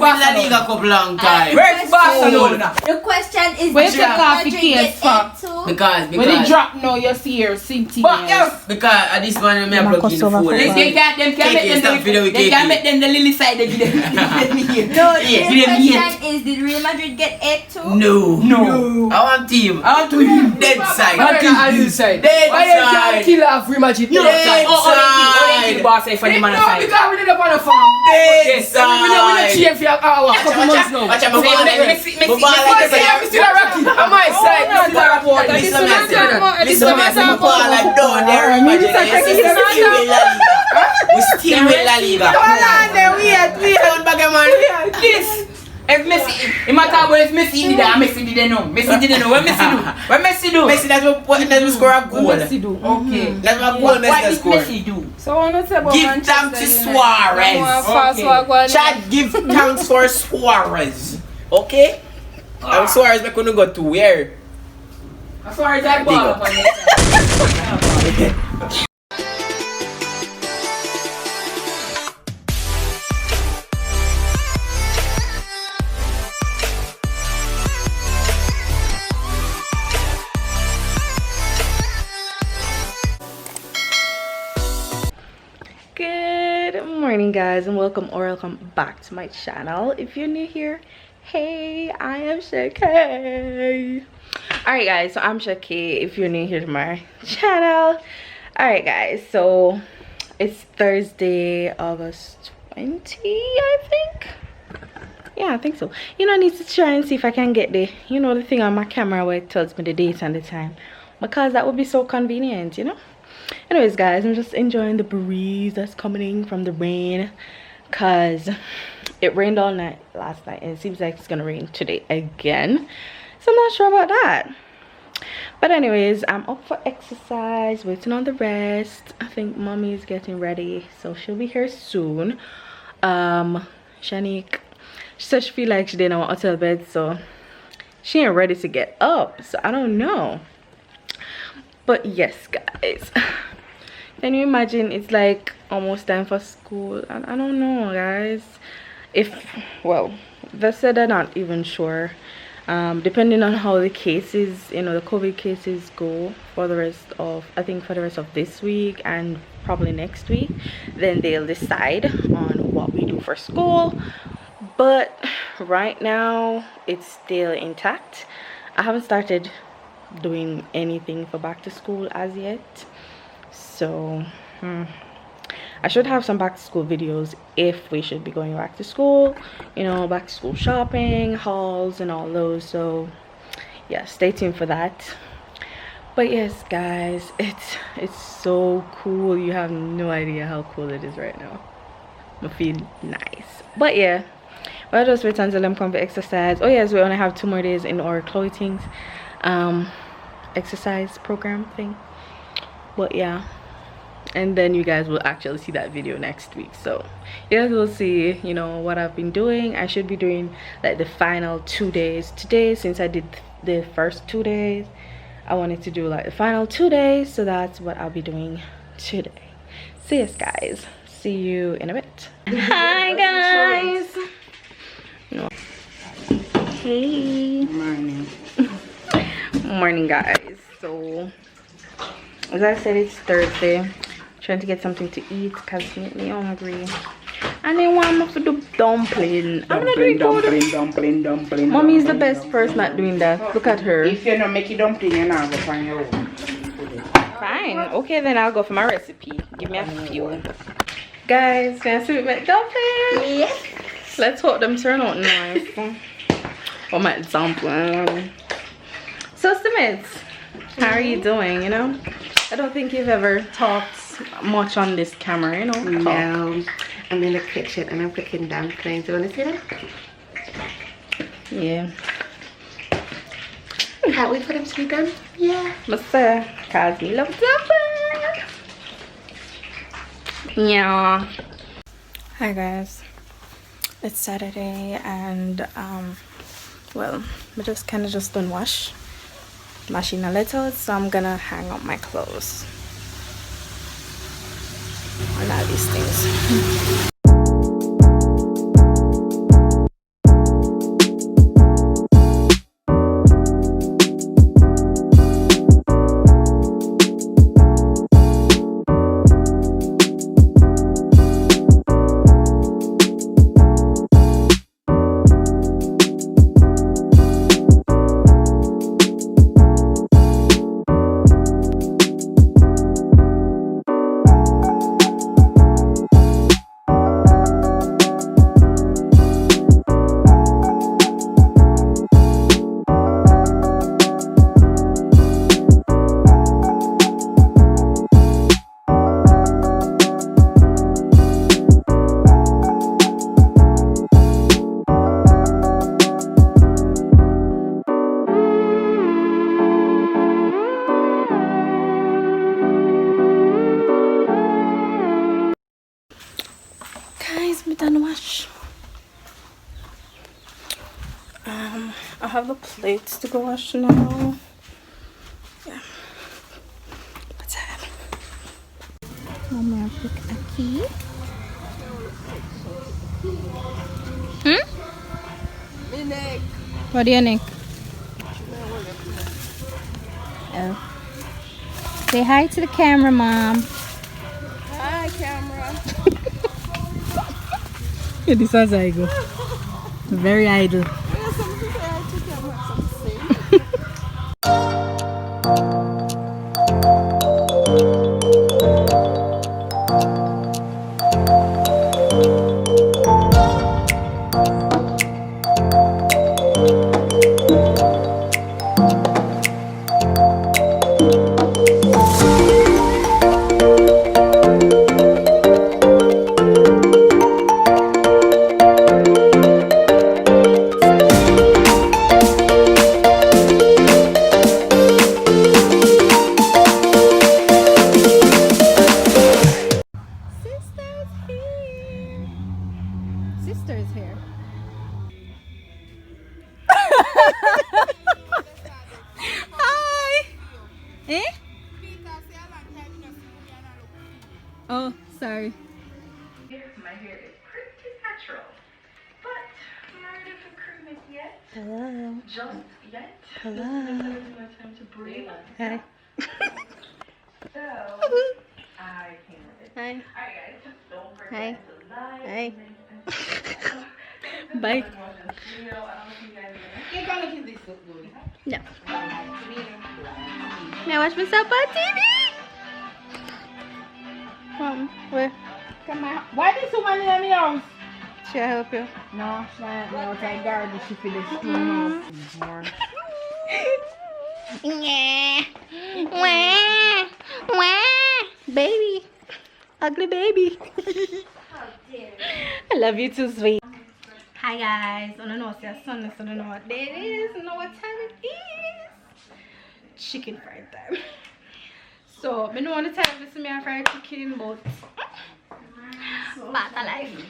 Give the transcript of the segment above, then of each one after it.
La Liga couple long time. Where's Barcelona? The question is, Where's the Real coffee Madrid case get from? it too? Because When it drop now, you see your City. But yes, because at this one me plug in the phone. they can't make them the lily side. They give them No, the Yeah. real question is, did Real Madrid get it too? No. I want team. I want to win. Dead side. I want to side. Dead Why you can't side. kill off Real Madrid? No, Dead side. side. The boss say for the man No, side. because we did up on a farm. Dead Yes, we not cheer for our couple months now. Watch out, my Say, ball me- like me- my me- ball me- like me- this. I'm still a Rocky. On my side, I'm still a Rocky. Listen, This is not man. this is Listen, not man. My ball like down there. We still with La Liga. Hold on there, we Don't bag a man. this. If Messi, it matter what if Messi did that, Messi didn't know. Messi didn't know. What Messi do? What Messi do? Messi, that's what score a goal. Messi do. Okay. That's what goal What Messi did score. Messi do? So I want to say about Give Manchester thanks to United. Suarez. I want fast Okay. walk. Chad, give thanks for Suarez. Okay? And Suarez, I couldn't go to where? As far as that ball Big up on this side. Good morning, guys, and welcome back to my channel. If you're new here, hey, I am Shakay. Alright guys, so I'm Shakay if you're new here to my channel. Alright guys, so it's Thursday, August 20, I think. Yeah, I think so. I need to try and see if I can get the the thing on my camera where it tells me the date and the time, because that would be so convenient. Anyways guys, I'm just enjoying the breeze that's coming in from the rain, because it rained all night last night and it seems like it's gonna rain today again, so I'm not sure about that. But anyways, I'm up for exercise, waiting on the rest. I think mommy is getting ready, so she'll be here soon. Shanique, she said she feel like she didn't want a hotel bed, so she ain't ready to get up, so I don't know. But yes guys, can you imagine, it's like almost time for school, and I don't know guys, well, they said they're not even sure, depending on how the cases, the COVID cases go for the rest of, I think for the rest of this week and probably next week, then they'll decide on what we do for school. But right now it's still intact. I haven't started doing anything for back to school as yet, so I should have some back to school videos if we should be going back to school, back to school shopping hauls and all those. So yeah, stay tuned for that. But yes guys, it's so cool. You have no idea how cool it is right now. I feel nice. But yeah, we'll just wait until I'm come for exercise. Oh yes, we only have 2 more days in our clothing exercise program thing. But yeah, and then you guys will actually see that video next week, so you guys will see what I've been doing. I should be doing like the final 2 days today, since I did the first 2 days. I wanted to do like the final 2 days, so that's what I'll be doing today. So yes guys, see you in a bit. Hi guys. Hey. Morning guys. So as I said, it's Thursday. Trying to get something to eat because it makes me hungry. And then want me to do dumpling. I'm gonna do dumpling. Mommy is the best person at doing that. Look at her. If you don't make it dumpling, you're not gonna find your own. Fine. Okay, then I'll go for my recipe. Give me a few. Guys, can I see my dumpling? Yes. Let's hope them turn out nice. Oh, my dumpling. So, Stimits, how are you doing? I don't think you've ever talked much on this camera, No, I'm in the kitchen and I'm cooking dumplings. You want to see them? Yeah. Can't wait for them to be done. Yeah. Must say, cause me love dumpling. Yeah. Hi guys. It's Saturday and well, I just kind of just done mashing a little, so I'm gonna hang up my clothes on all these things. I have the plates to go wash now. Yeah. What's that? Mama, pick a key. My neck. What do you think? Oh. Say hi to the camera, Mom. Hi, camera. Yeah, this was I go. Very idle. Sister's here. Hi. Eh? Oh, sorry. My hair is pretty natural, but not ready for creaminess yet. Hello. Just yet. Hello. This is my time to breathe. Hi. So, I came with it. Hi. Alright guys, don't forget Hi. to like, Hi. comment, Bye. and watch this video. I'll see you guys later. No. May I watch myself on TV? Where? Come on. Why this woman in my house? Should I help you? No, she not outside garden. She feel the steam. Yeah. Wah. Wah. Baby. Ugly baby. I love you too, sweet. Hi guys. I don't know what's your son. I don't know what day it is. I don't know what time it is. Chicken fried time. So, I don't want to tell you this is fried chicken, but I life.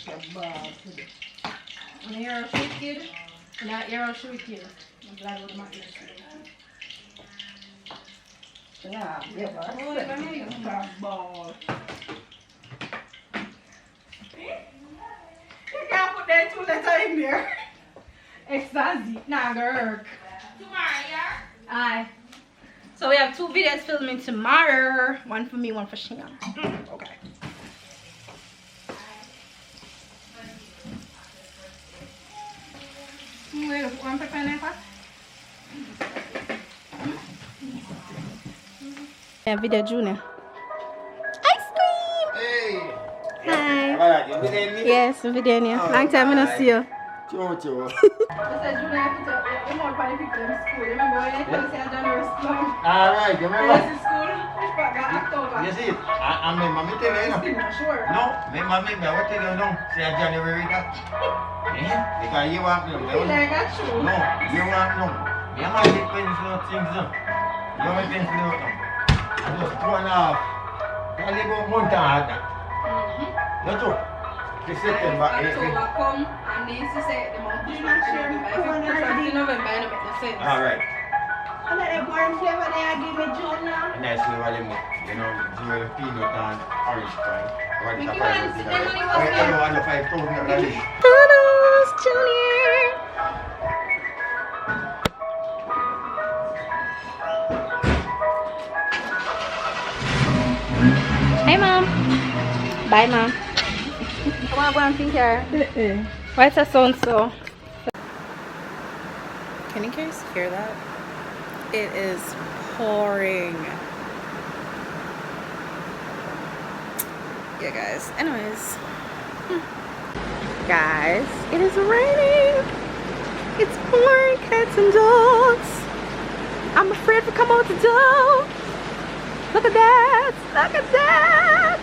Yes, mother? When you're a sweet kid, not you're a sweet kid. I'm glad with my ears. Yeah, You can't put that 2 letters in there. Ecstasy. Nah, girl. Tomorrow, yeah? Aye. So we have 2 videos filming tomorrow. One for me, one for Shina. Okay. Wait, one pepper in there, yeah, video Junior. Ice cream! Hey! Hi. Alright, you video me? Yes, I'm video you. Long time I don't see you. Chocho. I said Junior, I put up more funny people in school. Remember when I told you I January school? Alright, you remember? Yes, in school. Which part? October. You see it? I mean, mommy tell you, Still not sure. no, me mommy, I will tell you no. Say January that. Yeah, because you want no. Feel like I true. No, you want no. Me and my big pencil things no. You want pencil out no. Just 2.5. I live about month and a half that. That's all. The September, October come and then she said the month is not sure. If you push up to November, it don't make no sense. alright. I let the warm flavor they give me Junior. And that's what I want. You know, the peanut and orange pie. What is Mickey that? Mouse, the money was I there. know, I know 5,000 rally. Toodles, Junior. Hey, Mom. Bye, Mom. Come on, go and think here. Why is that sound so? Can you guys hear that? It is pouring. Yeah, guys. Anyways. Guys, it is raining. It's pouring, cats and dogs. I'm afraid to come out the door. Look at that. Look at that.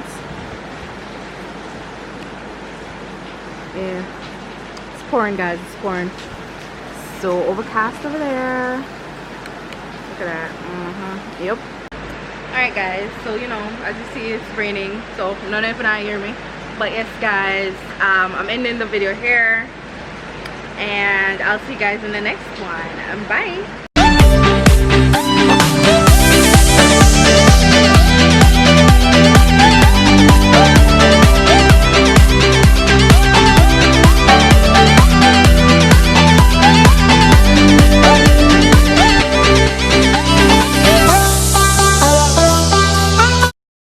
Yeah. It's pouring, guys. It's pouring. So overcast over there. Look at that. Yep. Alright guys, so you know, as you see it's raining, so I don't know if you not hear me, but yes guys, I'm ending the video here, and I'll see you guys in the next one. Bye.